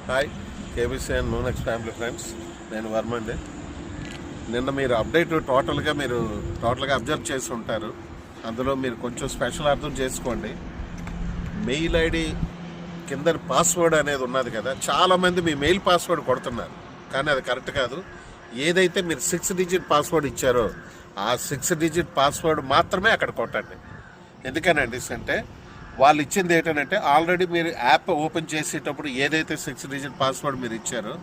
Hi KBC and Monex family friends, నేను వర్మ అండి. నిన్న మీరు అప్డేట్ టోటల్గా అబ్జర్వ్ చేసి ఉంటారు. అందులో మీరు కొంచెం స్పెషల్ అర్థం చేసుకోండి. మెయిల్ ఐడి కింద పాస్వర్డ్ అనేది ఉన్నది కదా, చాలామంది మీ మెయిల్ పాస్వర్డ్ కొడుతున్నారు, కానీ అది కరెక్ట్ కాదు. ఏదైతే మీరు 6 డిజిట్ పాస్వర్డ్ ఇచ్చారో ఆ 6 డిజిట్ పాస్వర్డ్ మాత్రమే అక్కడ కొట్టండి. ఎందుకనండి అంటే వాళ్ళు ఇచ్చింది ఏంటంటే ఆల్రెడీ మీరు యాప్ ఓపెన్ చేసేటప్పుడు ఏదైతే 6 డిజిట్ పాస్వర్డ్ మీరు ఇచ్చారో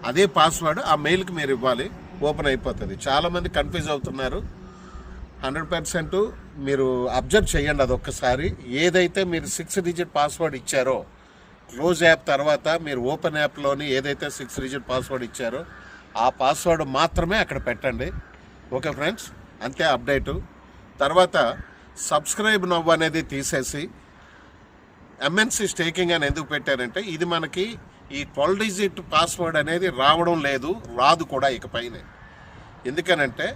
అదే పాస్వర్డ్ ఆ మెయిల్కి మీరు ఇవ్వాలి, ఓపెన్ అయిపోతుంది. చాలామంది కన్ఫ్యూజ్ అవుతున్నారు. 100% మీరు అబ్జర్వ్ చేయండి అది ఒక్కసారి. ఏదైతే మీరు 6 డిజిట్ పాస్వర్డ్ ఇచ్చారో క్లోజ్ యాప్ తర్వాత మీరు ఓపెన్ యాప్లోని ఏదైతే 6 డిజిట్ పాస్వర్డ్ ఇచ్చారో ఆ పాస్వర్డ్ మాత్రమే అక్కడ పెట్టండి. ఓకే ఫ్రెండ్స్, అంతే అప్డేటు. తర్వాత సబ్స్క్రైబ్ నవ్వు అనేది తీసేసి ఎంఎన్సి స్టేకింగ్ అని ఎందుకు పెట్టారంటే ఇది మనకి ఈ 12 డిజిట్ పాస్వర్డ్ అనేది రావడం లేదు, రాదు కూడా ఇకపైన. ఎందుకనంటే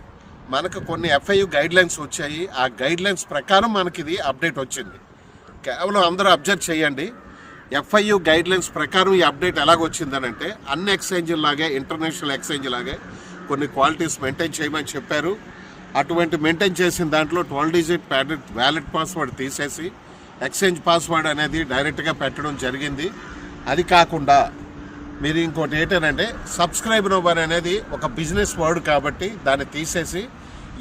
మనకు కొన్ని ఎఫ్ఐయు గైడ్లైన్స్ వచ్చాయి. ఆ గైడ్లైన్స్ ప్రకారం మనకి ఇది అప్డేట్ వచ్చింది. కేవలం అందరూ అబ్జర్వ్ చేయండి. ఎఫ్ఐయు గైడ్లైన్స్ ప్రకారం ఈ అప్డేట్ ఎలాగొచ్చిందనంటే అన్ని ఎక్స్చేంజ్ లాగే, ఇంటర్నేషనల్ ఎక్స్చేంజ్ లాగే కొన్ని క్వాలిటీస్ మెయింటైన్ చేయమని చెప్పారు. అటువంటి మెయింటైన్ చేసిన దాంట్లో 12 డిజిట్ వ్యాలిడ్ పాస్వర్డ్ తీసేసి ఎక్స్చేంజ్ పాస్వర్డ్ అనేది డైరెక్ట్గా పెట్టడం జరిగింది. అది కాకుండా మీరు ఇంకోటి ఏంటంటే సబ్స్క్రైబ్ నవ్వర్ అనేది ఒక బిజినెస్ వర్డ్ కాబట్టి దాన్ని తీసేసి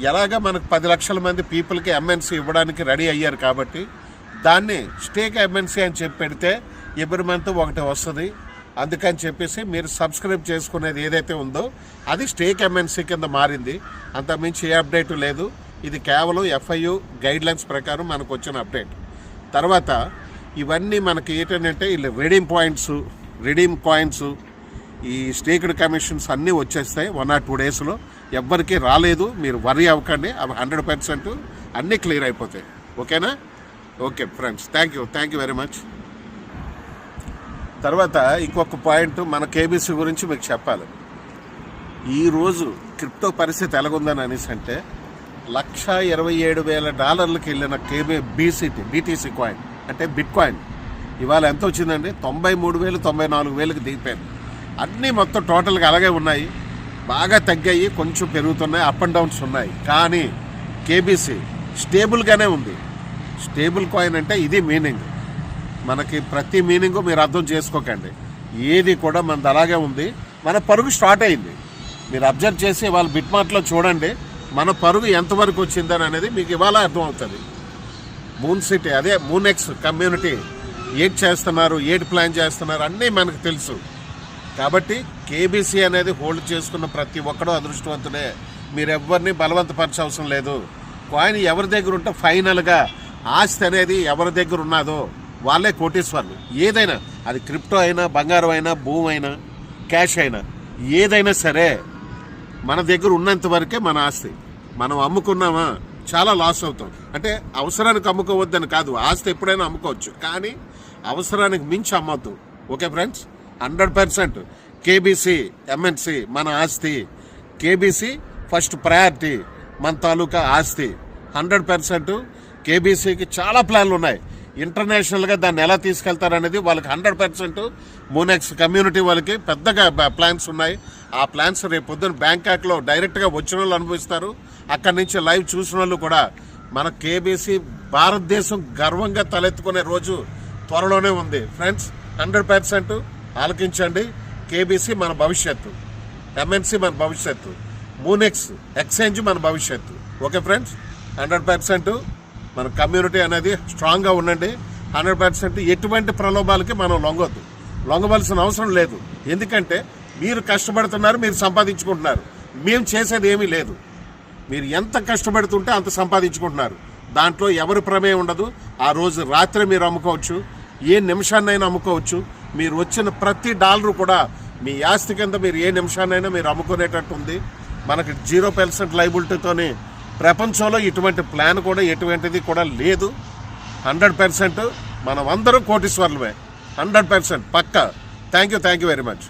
ఎలాగ మనకు 10 లక్షల మంది పీపుల్కి ఎంఎన్సీ ఇవ్వడానికి రెడీ అయ్యారు కాబట్టి దాన్ని స్టేక్ ఎంఎన్సీ అని చెప్పి పెడితే ఎవ్రీ మంత్ ఒకటి వస్తుంది. అందుకని చెప్పేసి మీరు సబ్స్క్రైబ్ చేసుకునేది ఏదైతే ఉందో అది స్టేక్ ఎంఎన్సీ కింద మారింది. అంతకుమించి ఏ అప్డేటు లేదు. ఇది కేవలం ఎఫ్ఐయు గైడ్లైన్స్ ప్రకారం మనకు వచ్చిన అప్డేట్. తర్వాత ఇవన్నీ మనకి ఏంటంటే ఇలా రిడీమ్ కాయిన్స్ ఈ స్టేక్డ్ కమిషన్స్ అన్నీ వచ్చేస్తాయి 1 or 2 డేస్లో. ఎవ్వరికీ రాలేదు, మీరు వర్రీ అవ్వకండి. అవి 100% అన్నీ క్లియర్ అయిపోతాయి. ఓకేనా? Okay friends, thank you very much. తర్వాత ఇంకొక పాయింట్ మన కేబీసీ గురించి మీకు చెప్పాలి. ఈరోజు క్రిప్టో పరిస్థితి ఎలాగుందని అనేసి అంటే $127,000 వెళ్ళిన బీటీసీ కాయిన్ అంటే బిట్ కాయిన్ ఇవాళ ఎంత వచ్చిందండి? 93,000 94,000కి దిగిపోయింది. అన్నీ మొత్తం టోటల్గా అలాగే ఉన్నాయి. బాగా తగ్గాయి, కొంచెం పెరుగుతున్నాయి, అప్ అండ్ డౌన్స్ ఉన్నాయి. కానీ కేబీసీ స్టేబుల్గానే ఉంది. స్టేబుల్ కాయిన్ అంటే ఇది మీనింగ్. మనకి ప్రతి మీనింగు మీరు అర్థం చేసుకోకండి. ఏది కూడా మనది అలాగే ఉంది. మన పరుగు స్టార్ట్ అయింది. మీరు అబ్జర్వ్ చేసి వాళ్ళ బిట్మార్ట్లో చూడండి మన పరుగు ఎంతవరకు వచ్చిందని అనేది మీకు ఇవాళ అర్థమవుతుంది. మూన్ సిటీ అదే మూనెక్స్ కమ్యూనిటీ ఏడ్ చేస్తున్నారు, ఏడ్ ప్లాన్ చేస్తున్నారు అన్నీ మనకు తెలుసు. కాబట్టి కేబీసీ అనేది హోల్డ్ చేసుకున్న ప్రతి ఒక్కడూ అదృష్టవంతుడే. మీరు ఎవరిని బలవంతపరచవసరం లేదు. కాయిన్ ఎవరి దగ్గర ఉంటే ఫైనల్గా ఆస్తి అనేది ఎవరి దగ్గర ఉన్నదో వాళ్ళే కోటీశ్వర్లు. ఏదైనా అది క్రిప్టో అయినా, బంగారం అయినా, భూమి అయినా, క్యాష్ అయినా, ఏదైనా సరే మన దగ్గర ఉన్నంత వరకే మన ఆస్తి. మనం అమ్ముకున్నామా చాలా లాస్ అవుతాం. అంటే అవసరానికి అమ్ముకోవద్దని కాదు, ఆస్తి ఎప్పుడైనా అమ్ముకోవచ్చు, కానీ అవసరానికి మించి అమ్మొద్దు. ఓకే ఫ్రెండ్స్, 100% కేబీసీ ఎంఎన్సీ మన ఆస్తి. కేబీసీ ఫస్ట్ ప్రయారిటీ, మన తాలూకా ఆస్తి. 100% కేబీసీకి చాలా ప్లాన్లు ఉన్నాయి. ఇంటర్నేషనల్గా దాన్ని ఎలా తీసుకెళ్తారనేది వాళ్ళకి 100% మోనెక్స్ కమ్యూనిటీ వాళ్ళకి పెద్దగా ప్లాన్స్ ఉన్నాయి. ఆ ప్లాన్స్ రేపు పొద్దున్న బ్యాంకాక్లో డైరెక్ట్గా వచ్చిన వాళ్ళు అనుభవిస్తారు. అక్కడి నుంచి లైవ్ చూసిన వాళ్ళు కూడా. మన కేబీసీ భారతదేశం గర్వంగా తలెత్తుకునే రోజు త్వరలోనే ఉంది ఫ్రెండ్స్. 100% ఆలకించండి. కేబీసీ మన భవిష్యత్తు, ఎంఎన్సీ మన భవిష్యత్తు, మోనెక్స్ ఎక్స్చేంజ్ మన భవిష్యత్తు. ఓకే ఫ్రెండ్స్, 100% మన కమ్యూనిటీ అనేది స్ట్రాంగ్గా ఉండండి. 100% ఎటువంటి ప్రలోభాలకి మనం లొంగవలసిన అవసరం లేదు. ఎందుకంటే మీరు కష్టపడుతున్నారు, మీరు సంపాదించుకుంటున్నారు. మేము చేసేది ఏమీ లేదు. మీరు ఎంత కష్టపడుతుంటే అంత సంపాదించుకుంటున్నారు. దాంట్లో ఎవరి ప్రమేయం ఉండదు. ఆ రోజు రాత్రి మీరు అమ్ముకోవచ్చు, ఏ నిమిషాన్నైనా అమ్ముకోవచ్చు. మీరు వచ్చిన ప్రతి డాలరు కూడా మీ ఆస్తి కింద మీరు ఏ నిమిషాన్నైనా మీరు అమ్ముకునేటట్టు ఉంది. మనకి 0% లైబిలిటీతోనే ప్రపంచంలో ఇటువంటి ప్లాన్ కూడా ఎటువంటిది కూడా లేదు. 100% మనం అందరం కోటీశ్వర్లమే. 100% పక్కా. Thank you very much.